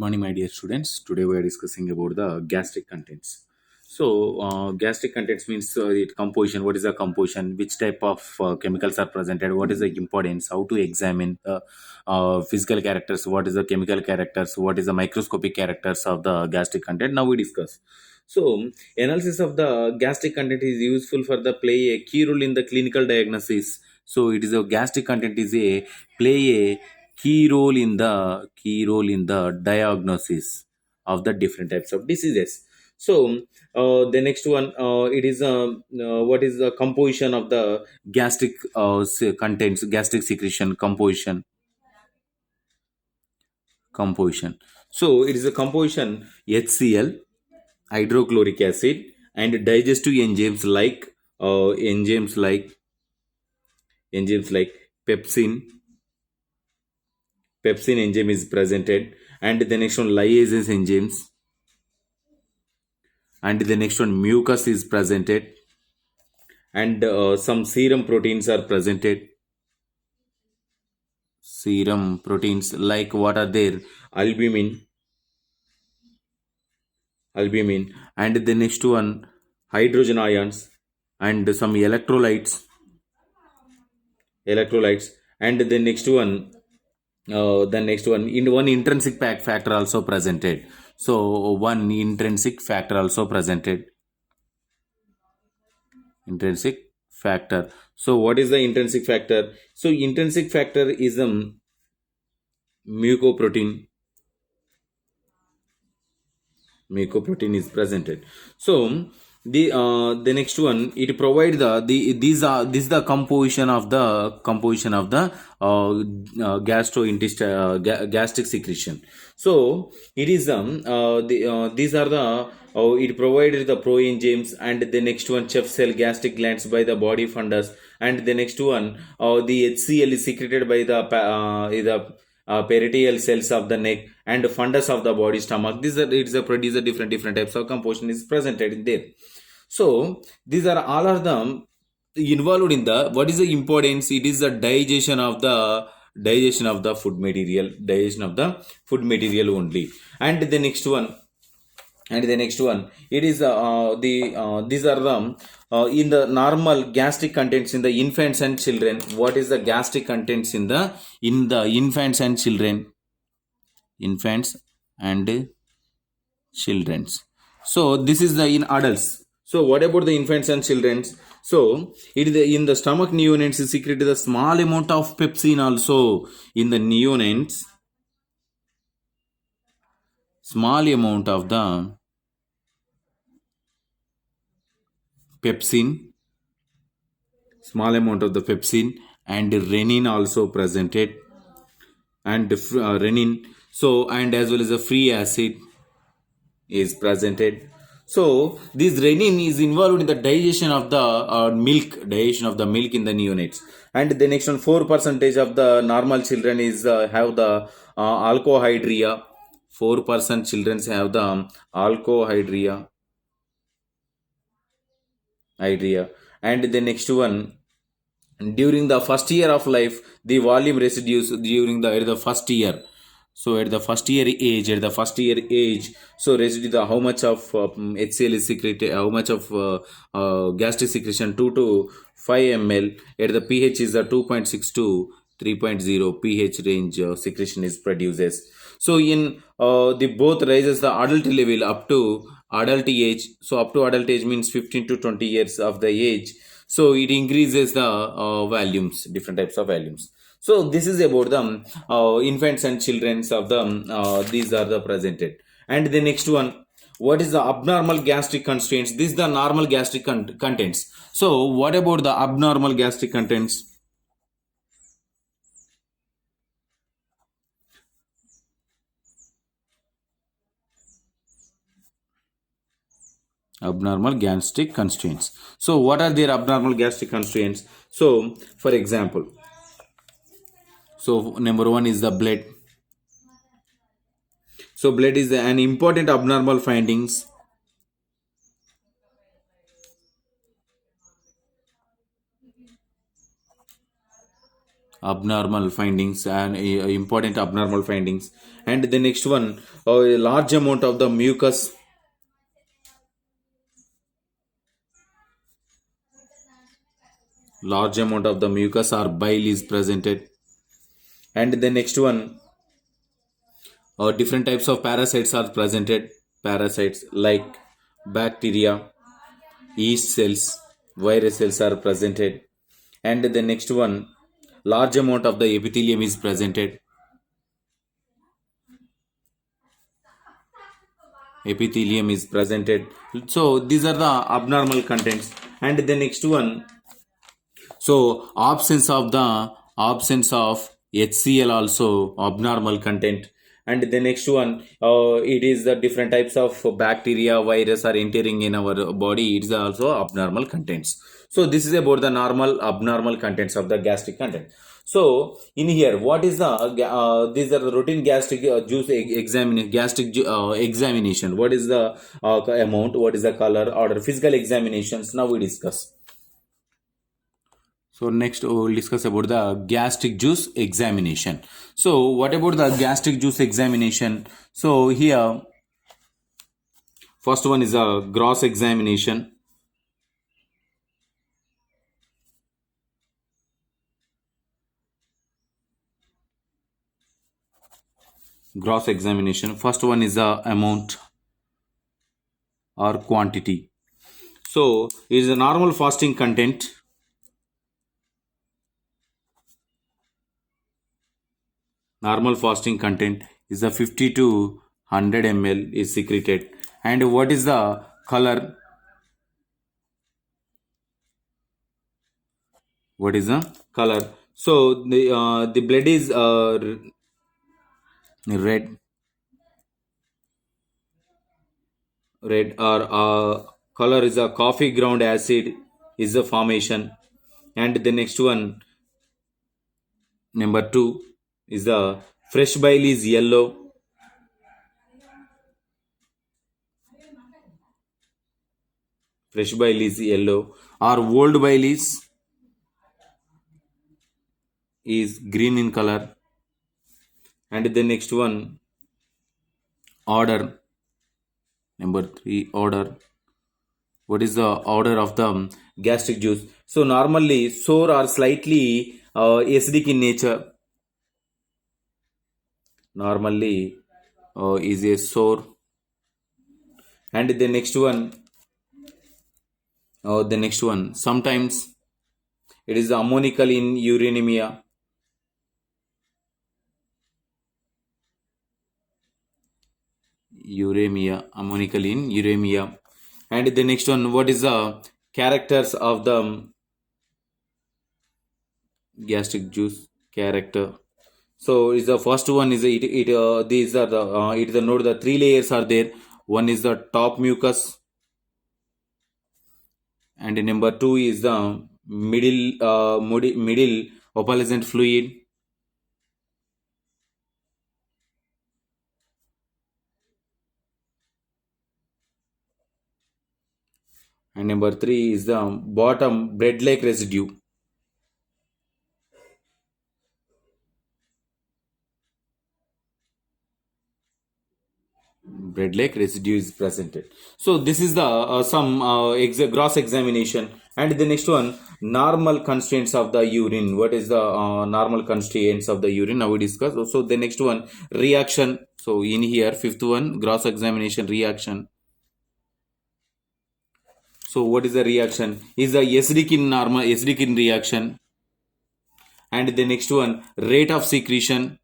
Morning, my dear students. Today we are discussing about the gastric contents. Gastric contents means it composition. What is the composition? Which type of chemicals are presented? What is the importance? How to examine the physical characters? What is the chemical characters? What is the microscopic characters of the gastric content? Now we discuss. Analysis of the gastric content is useful for the play a key role in the clinical diagnosis. So, it is a gastric content is a play a key role in the diagnosis of the different types of diseases. The next one, it is what is the composition of the gastric contents, gastric secretion composition. So it is a composition HCl, hydrochloric acid, and digestive enzymes like pepsin. Pepsin enzyme is presented, and the next one lyase enzymes, and the next one mucus is presented, and some serum proteins are presented. Serum proteins like what are there? Albumin, and the next one hydrogen ions, and some electrolytes, and the next one in one intrinsic factor also presented. So one intrinsic factor also presented. Intrinsic factor. So what is the intrinsic factor? So intrinsic factor is a mucoprotein. Mucoprotein is presented. So the next one, it provide this is the composition of the gastric secretion. So it is these are the it provided the proenzymes, and the next one chef cell gastric glands by the body fundus, and the next one the HCl is secreted by the peritoneal cells of the neck and fundus of the body stomach. These are it's a produce different types of composition is presented in there. So these are all of them involved in the what is the importance? It is the digestion of the food material only. And the next one it is these are the in the normal gastric contents in the infants and children. What is the gastric contents in the infants and children's? So this is the in adults. So what about the infants and children's? So it is in the stomach neonates is secreted a small amount of pepsin also. In the neonates, small amount of the pepsin and renin also presented, and renin, so, and as well as a free acid is presented. So this renin is involved in the digestion of the milk in the neonates. And the next one, 4% of the normal children is have the alcohydria. 4% children have the alcohydria. And the next one, during the first year of life, the volume residues during the first year. So at the first year age, so residue the how much of HCl is secreted, how much of gastric secretion, 2 to 5 ml. At the pH is the 2.6 to 3.0 pH range secretion is produces. So in the both raises the adult level up to adult age. So up to adult age means 15 to 20 years of the age. So it increases the different types of volumes. So this is about the infants and children's of the these are the presented. And the next one, what is the abnormal gastric constraints? This is the normal gastric contents. So what about the abnormal gastric contents? Abnormal gastric constraints. So what are their abnormal gastric constraints? So for example, so number one is the blood. So blood is an important abnormal findings. abnormal findings and important abnormal findings. And the next one, a large amount of the mucus, large amount of the mucus or bile is presented. And the next one, different types of parasites are presented. Parasites like bacteria, yeast cells, virus cells are presented. And the next one, large amount of the epithelium is presented. Epithelium is presented. So these are the abnormal contents. And the next one, so absence of HCl also abnormal content. And the next one, it is the different types of bacteria, virus are entering in our body. It is also abnormal contents. So this is about the normal abnormal contents of the gastric content. So in here, what is the these are the routine gastric juice examination. What is the amount? What is the color? Order physical examinations. Now we discuss. So next we will discuss about the gastric juice examination. So what about the gastric juice examination? So here first one is a gross examination. Gross examination. First one is the amount or quantity. So is a normal fasting content. Normal fasting content is the 50 to 100 ml is secreted. And what is the color? What is the color? So the blood is red, or color is a coffee ground acid is the formation. And the next one, number 2, is the fresh bile is yellow. Fresh bile is yellow, or old bile is green in color. And the next one, order, number 3, order. What is the order of the gastric juice? So normally sour or slightly acidic in nature. Normally is a sour. And the next one, sometimes it is ammonical in uremia. Ammonical in uremia. And the next one, what is the characters of the gastric juice? Character. So is the first one is these are the it is the note the 3 layers are there. One is the top mucus, and number 2 is the middle opalescent fluid, and number 3 is the bottom bread like residue. Bread like residue is presented. So this is the some gross examination. And the next one, normal constraints of the urine. What is the normal constraints of the urine? Now we discuss. So the next one, reaction. So in here, fifth one, gross examination, reaction. So what is the reaction? Is the acidic in reaction. And the next one, rate of secretion.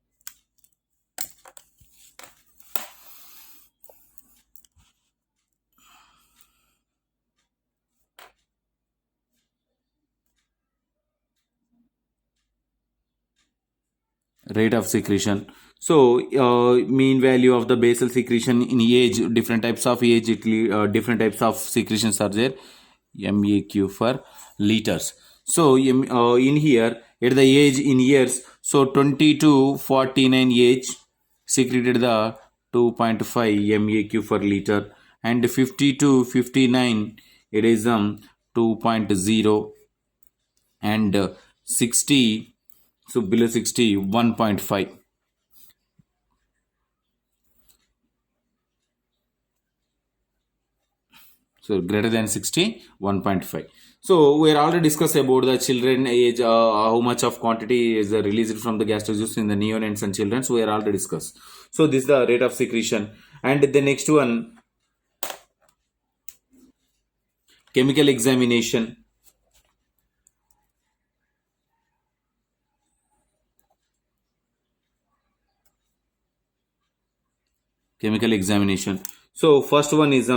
Rate of secretion. So mean value of the basal secretion in age, different types of age, different types of secretions are there. MEQ for liters. So in here at the age in years, so 20 to 49 age secreted the 2.5 MEQ for liter, and 50 to 59 it is 2.0, and 60 So below 60, 1.5. So greater than 60, 1.5. So we are already discussed about the children age, how much of quantity is released from the gastric juice in the neonates and children. So we are already discussed. So this is the rate of secretion. And the next one, chemical examination. Chemical examination. So first one is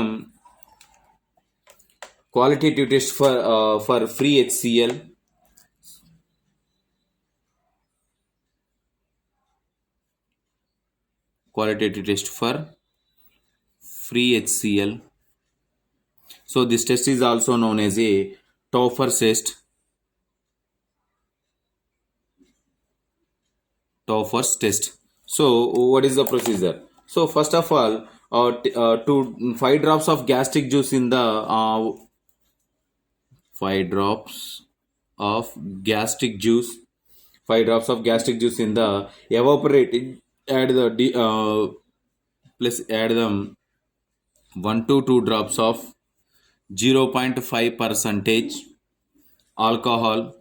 qualitative test for free HCl. Qualitative test for free HCl. So this test is also known as a Toffer test. Toffer's test. So what is the procedure? So first of all, to 5 drops of gastric juice in the 5 drops of gastric juice, 5 drops of gastric juice in the evaporated. Add the plus add them 1 to 2 drops of 0.5 percentage alcohol.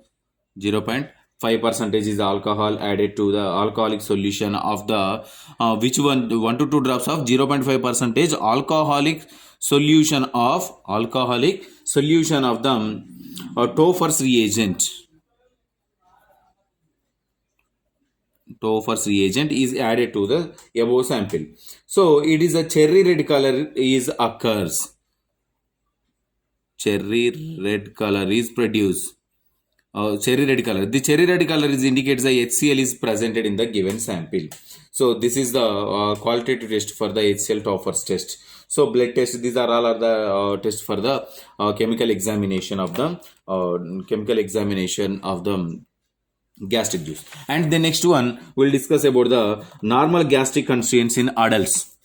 0.5 percentage is alcohol added to the alcoholic solution of the which one 1 to 2 drops of 0.5 percentage alcoholic solution of the Toffer's reagent. Toffer's reagent is added to the above sample. So it is a cherry red color is occurs. Cherry red color is produced. Cherry red color. The cherry red color is indicates the HCl is presented in the given sample. So this is the qualitative test for the HCl Toffer's test. So blood test. These are all are the tests for the chemical examination of the gastric juice. And the next one we'll discuss about the normal gastric constraints in adults.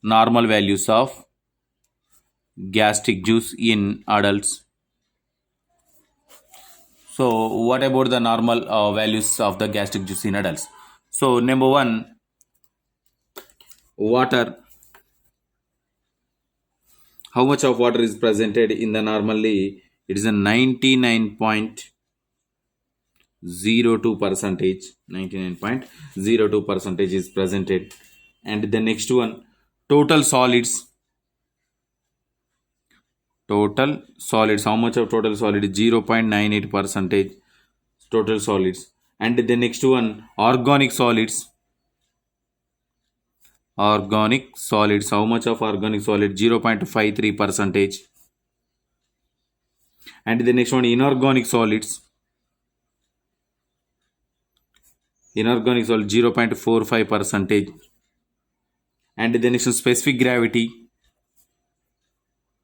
Normal values of gastric juice in adults. So what about the normal values of the gastric juice in adults? So number one, water. How much of water is presented in the normally? It is a 99.02 percentage. 99.02 percentage is presented. And the next one, total solids. Total solids. How much of total solid? 0.98 percentage total solids. And the next one, organic solids. Organic solids. How much of organic solid? 0.53 percentage. And the next one, inorganic solids. Inorganic solid 0.45 percentage. And the next one, specific gravity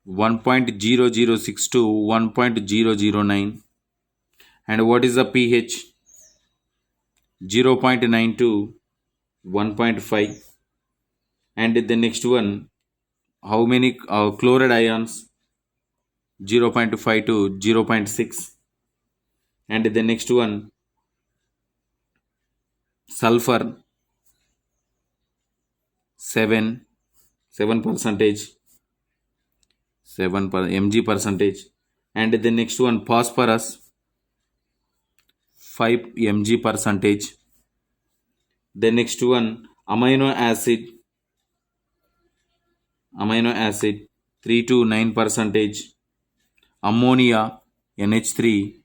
1.0062 to 1.009. And what is the pH? 0.9 to 1.5. And the next one, how many chloride ions? 0.5 to 0.6. And the next one, sulfur 7 percentage, 7 mg percentage. And the next one, phosphorus 5 mg percentage. The next one, amino acid 3 to 9 percentage. Ammonia NH3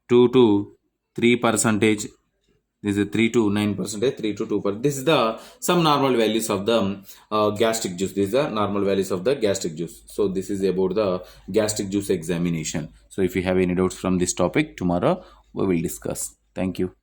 2 to 3 percentage. This is 3 to 9 percentage, 3 to 2%. This is the some normal values of the gastric juice. These are normal values of the gastric juice. So this is about the gastric juice examination. So if you have any doubts from this topic, tomorrow we will discuss. Thank you.